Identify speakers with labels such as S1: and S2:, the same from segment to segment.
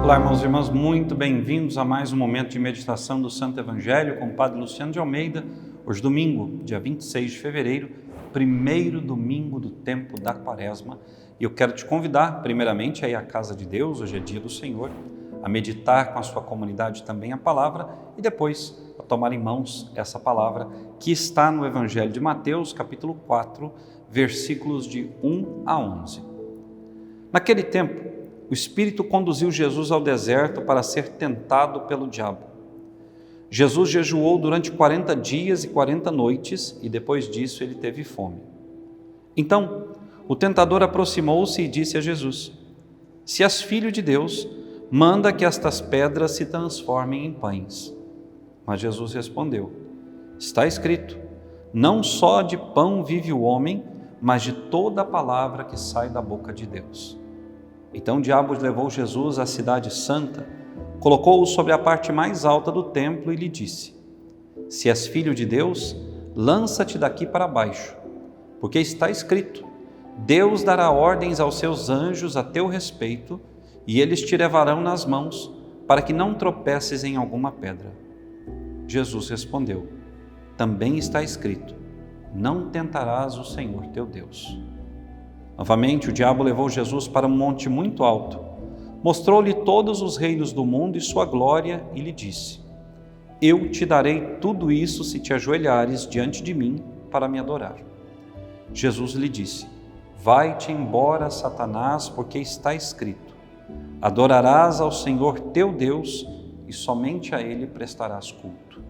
S1: Olá, irmãos e irmãs, muito bem-vindos a mais um momento de meditação do Santo Evangelho com o Padre Luciano de Almeida. Hoje, domingo, dia 26 de fevereiro, primeiro domingo do tempo da Quaresma. E eu quero te convidar, primeiramente, a ir à casa de Deus, hoje é dia do Senhor, a meditar com a sua comunidade também a palavra e depois a tomar em mãos essa palavra que está no Evangelho de Mateus, capítulo 4, versículos de 1 a 11. Naquele tempo, o Espírito conduziu Jesus ao deserto para ser tentado pelo diabo. Jesus jejuou durante 40 dias e 40 noites e depois disso ele teve fome. Então, o tentador aproximou-se e disse a Jesus: "Se és filho de Deus, manda que estas pedras se transformem em pães." Mas Jesus respondeu: "Está escrito, não só de pão vive o homem, mas de toda a palavra que sai da boca de Deus." Então o diabo levou Jesus à cidade santa, colocou-o sobre a parte mais alta do templo e lhe disse: "Se és filho de Deus, lança-te daqui para baixo, porque está escrito, Deus dará ordens aos seus anjos a teu respeito, e eles te levarão nas mãos, para que não tropeces em alguma pedra." Jesus respondeu: "Também está escrito, não tentarás o Senhor teu Deus." Novamente, o diabo levou Jesus para um monte muito alto, mostrou-lhe todos os reinos do mundo e sua glória e lhe disse: "Eu te darei tudo isso se te ajoelhares diante de mim para me adorar." Jesus lhe disse: "Vai-te embora, Satanás, porque está escrito, adorarás ao Senhor teu Deus e somente a Ele prestarás culto."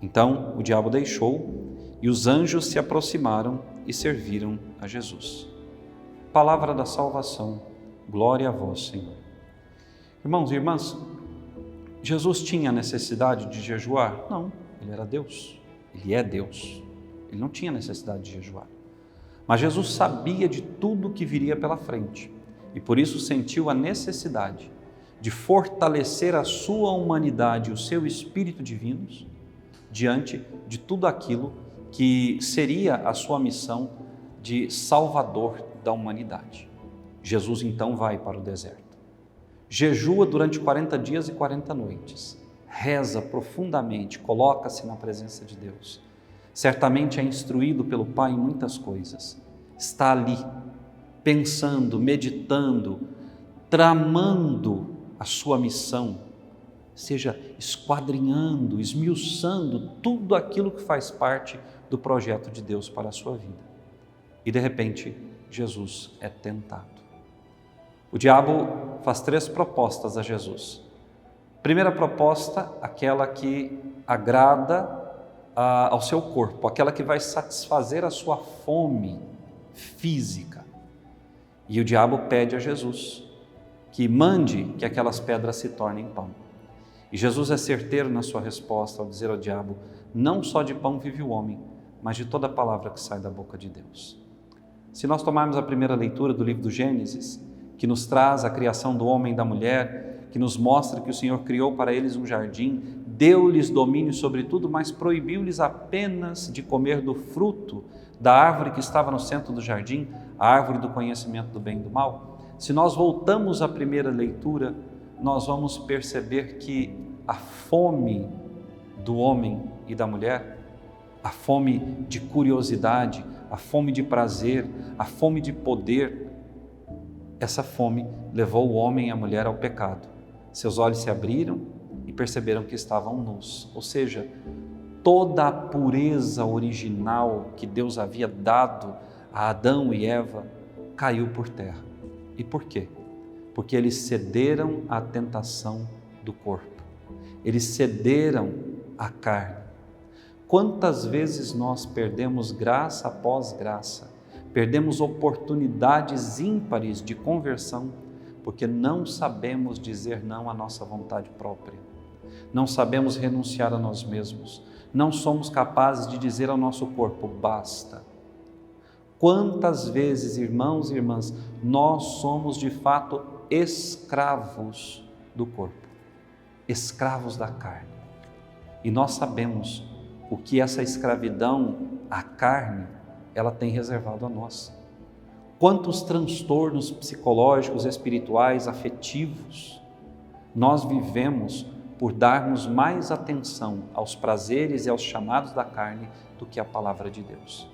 S1: Então o diabo deixou e os anjos se aproximaram e serviram a Jesus. Palavra da salvação, glória a vós, Senhor. Irmãos e irmãs, Jesus tinha necessidade de jejuar? Não, ele era Deus, ele é Deus, ele não tinha necessidade de jejuar. Mas Jesus sabia de tudo que viria pela frente e por isso sentiu a necessidade de fortalecer a sua humanidade e o seu espírito divinos diante de tudo aquilo que seria a sua missão de salvador da humanidade. Jesus então vai para o deserto, jejua durante 40 dias e 40 noites, reza profundamente, coloca-se na presença de Deus, certamente é instruído pelo Pai em muitas coisas, está ali, pensando, meditando, tramando a sua missão, seja esquadrinhando, esmiuçando tudo aquilo que faz parte do projeto de Deus para a sua vida. E de repente, Jesus é tentado. O diabo faz 3 propostas a Jesus. Primeira proposta, aquela que agrada ao seu corpo, aquela que vai satisfazer a sua fome física. E o diabo pede a Jesus que mande que aquelas pedras se tornem pão. E Jesus é certeiro na sua resposta ao dizer ao diabo: "Não só de pão vive o homem, mas de toda a palavra que sai da boca de Deus." Se nós tomarmos a primeira leitura do livro do Gênesis, que nos traz a criação do homem e da mulher, que nos mostra que o Senhor criou para eles um jardim, deu-lhes domínio sobre tudo, mas proibiu-lhes apenas de comer do fruto da árvore que estava no centro do jardim, a árvore do conhecimento do bem e do mal. Se nós voltamos à primeira leitura, nós vamos perceber que a fome do homem e da mulher, a fome de curiosidade, a fome de prazer, a fome de poder, essa fome levou o homem e a mulher ao pecado. Seus olhos se abriram e perceberam que estavam nus, ou seja, toda a pureza original que Deus havia dado a Adão e Eva caiu por terra. E por quê? Porque eles cederam à tentação do corpo, eles cederam à carne. Quantas vezes nós perdemos graça após graça, perdemos oportunidades ímpares de conversão, porque não sabemos dizer não à nossa vontade própria, não sabemos renunciar a nós mesmos, não somos capazes de dizer ao nosso corpo: basta. Quantas vezes, irmãos e irmãs, nós somos de fato escravos do corpo, escravos da carne, e nós sabemos o que essa escravidão à carne, ela tem reservado a nós. Quantos transtornos psicológicos, espirituais, afetivos Nós vivemos por darmos mais atenção aos prazeres e aos chamados da carne do que à palavra de Deus.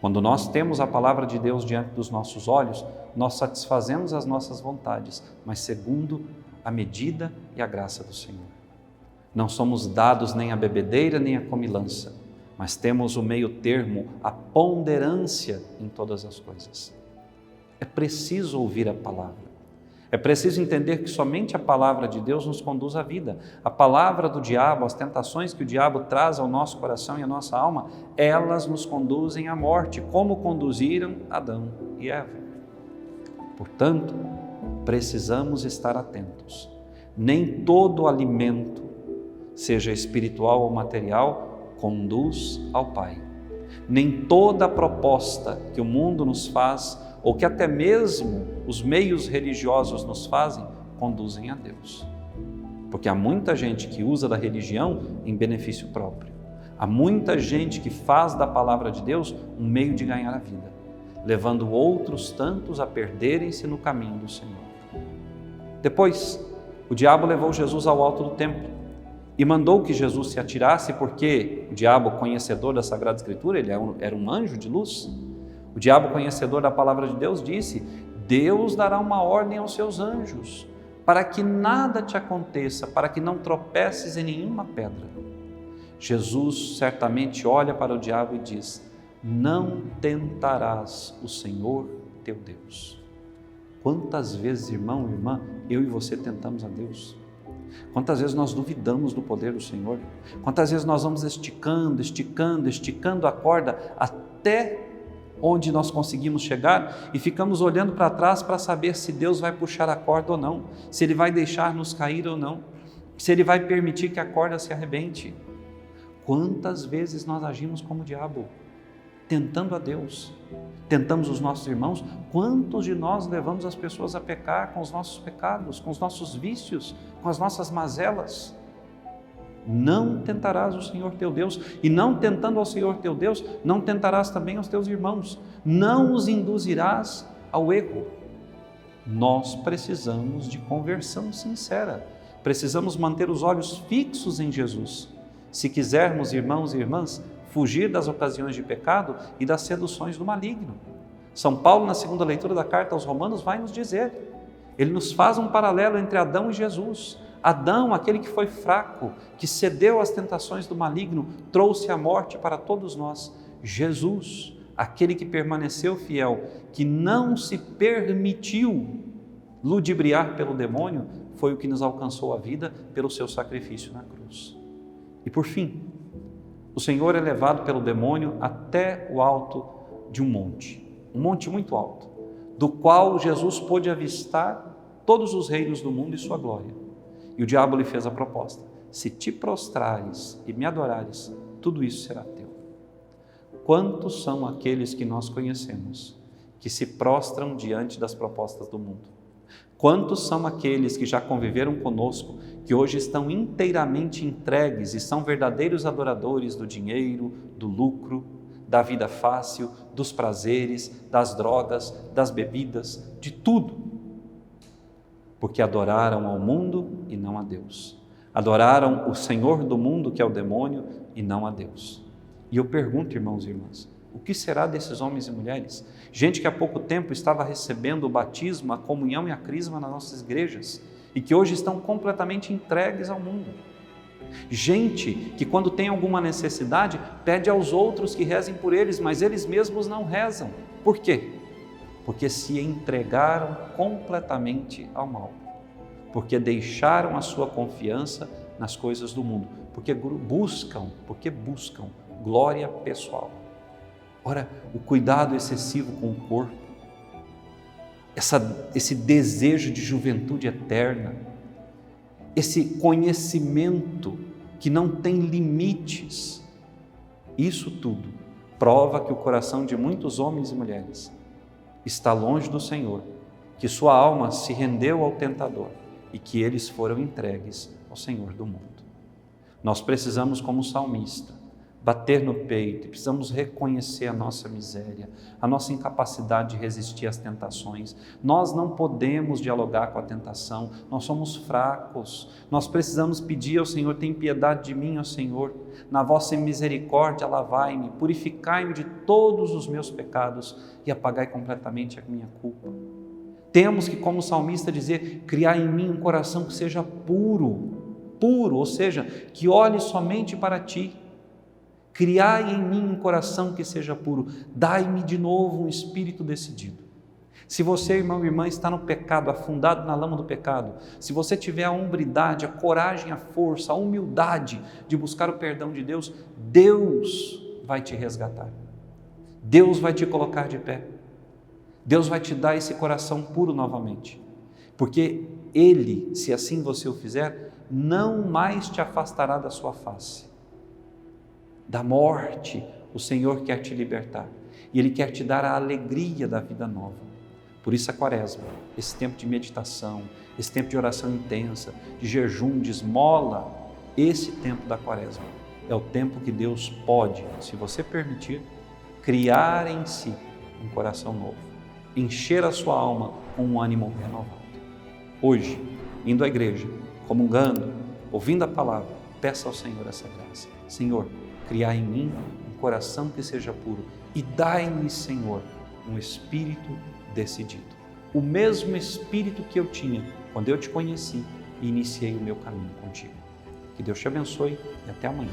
S1: Quando nós temos a palavra de Deus diante dos nossos olhos, nós satisfazemos as nossas vontades, mas segundo a medida e a graça do Senhor. Não somos dados nem à bebedeira nem à comilança, mas temos o meio termo, a ponderância em todas as coisas. É preciso ouvir a palavra. É preciso entender que somente a palavra de Deus nos conduz à vida. A palavra do diabo, as tentações que o diabo traz ao nosso coração e à nossa alma, elas nos conduzem à morte, como conduziram Adão e Eva. Portanto, precisamos estar atentos. Nem todo alimento, seja espiritual ou material, conduz ao Pai. Nem toda proposta que o mundo nos faz, ou que até mesmo os meios religiosos nos fazem, conduzem a Deus. Porque há muita gente que usa da religião em benefício próprio. Há muita gente que faz da palavra de Deus um meio de ganhar a vida, levando outros tantos a perderem-se no caminho do Senhor. Depois, o diabo levou Jesus ao alto do templo e mandou que Jesus se atirasse, porque o diabo, conhecedor da Sagrada Escritura, ele era um anjo de luz. O diabo, conhecedor da palavra de Deus, disse: Deus dará uma ordem aos seus anjos, para que nada te aconteça, para que não tropeces em nenhuma pedra. Jesus certamente olha para o diabo e diz: não tentarás o Senhor teu Deus. Quantas vezes, irmão e irmã, eu e você tentamos a Deus? Quantas vezes nós duvidamos do poder do Senhor? Quantas vezes nós vamos esticando a corda até onde nós conseguimos chegar e ficamos olhando para trás para saber se Deus vai puxar a corda ou não, se Ele vai deixar-nos cair ou não, se Ele vai permitir que a corda se arrebente. Quantas vezes nós agimos como o diabo, tentando a Deus, tentamos os nossos irmãos? Quantos de nós levamos as pessoas a pecar com os nossos pecados, com os nossos vícios, com as nossas mazelas? Não tentarás o Senhor teu Deus, e não tentando ao Senhor teu Deus, não tentarás também aos teus irmãos, não os induzirás ao erro. Nós precisamos de conversão sincera, precisamos manter os olhos fixos em Jesus, se quisermos, irmãos e irmãs, fugir das ocasiões de pecado e das seduções do maligno. São Paulo, na segunda leitura da carta aos Romanos, vai nos dizer, ele nos faz um paralelo entre Adão e Jesus. Adão, aquele que foi fraco, que cedeu às tentações do maligno, trouxe a morte para todos nós. Jesus, aquele que permaneceu fiel, que não se permitiu ludibriar pelo demônio, foi o que nos alcançou a vida pelo seu sacrifício na cruz. E por fim, o Senhor é levado pelo demônio até o alto de um monte muito alto, do qual Jesus pôde avistar todos os reinos do mundo e sua glória. E o diabo lhe fez a proposta: se te prostrares e me adorares, tudo isso será teu. Quantos são aqueles que nós conhecemos que se prostram diante das propostas do mundo? Quantos são aqueles que já conviveram conosco, que hoje estão inteiramente entregues e são verdadeiros adoradores do dinheiro, do lucro, da vida fácil, dos prazeres, das drogas, das bebidas, de tudo? Porque adoraram ao mundo e não a Deus. Adoraram o Senhor do mundo, que é o demônio, e não a Deus. E eu pergunto, irmãos e irmãs, o que será desses homens e mulheres? Gente que há pouco tempo estava recebendo o batismo, a comunhão e a crisma nas nossas igrejas e que hoje estão completamente entregues ao mundo. Gente que, quando tem alguma necessidade, pede aos outros que rezem por eles, mas eles mesmos não rezam. Por quê? Porque se entregaram completamente ao mal, porque deixaram a sua confiança nas coisas do mundo, porque buscam glória pessoal. Ora, o cuidado excessivo com o corpo, esse desejo de juventude eterna, esse conhecimento que não tem limites, isso tudo prova que o coração de muitos homens e mulheres está longe do Senhor, que sua alma se rendeu ao tentador e que eles foram entregues ao Senhor do mundo. Nós precisamos, como salmista, bater no peito, precisamos reconhecer a nossa miséria, a nossa incapacidade de resistir às tentações. Nós não podemos dialogar com a tentação, nós somos fracos, nós precisamos pedir ao Senhor: tem piedade de mim, ó Senhor, na vossa misericórdia lavai-me, purificai-me de todos os meus pecados e apagai completamente a minha culpa. Temos que, como salmista, dizer: criar em mim um coração que seja puro, ou seja, que olhe somente para Ti. Criai em mim um coração que seja puro, dai-me de novo um espírito decidido. Se você, irmão e irmã, está no pecado, afundado na lama do pecado, se você tiver a hombridade, a coragem, a força, a humildade de buscar o perdão de Deus, Deus vai te resgatar, Deus vai te colocar de pé, Deus vai te dar esse coração puro novamente, porque Ele, se assim você o fizer, não mais te afastará da sua face. Da morte, o Senhor quer te libertar e Ele quer te dar a alegria da vida nova. Por isso a Quaresma, esse tempo de meditação, esse tempo de oração intensa, de jejum, de esmola, esse tempo da Quaresma é o tempo que Deus pode, se você permitir, criar em si um coração novo, encher a sua alma com um ânimo renovado. Hoje, indo à igreja, comungando, ouvindo a palavra, peça ao Senhor essa graça. Senhor, criar em mim um coração que seja puro e dai-me, Senhor, um espírito decidido. O mesmo espírito que eu tinha quando eu te conheci e iniciei o meu caminho contigo. Que Deus te abençoe e até amanhã.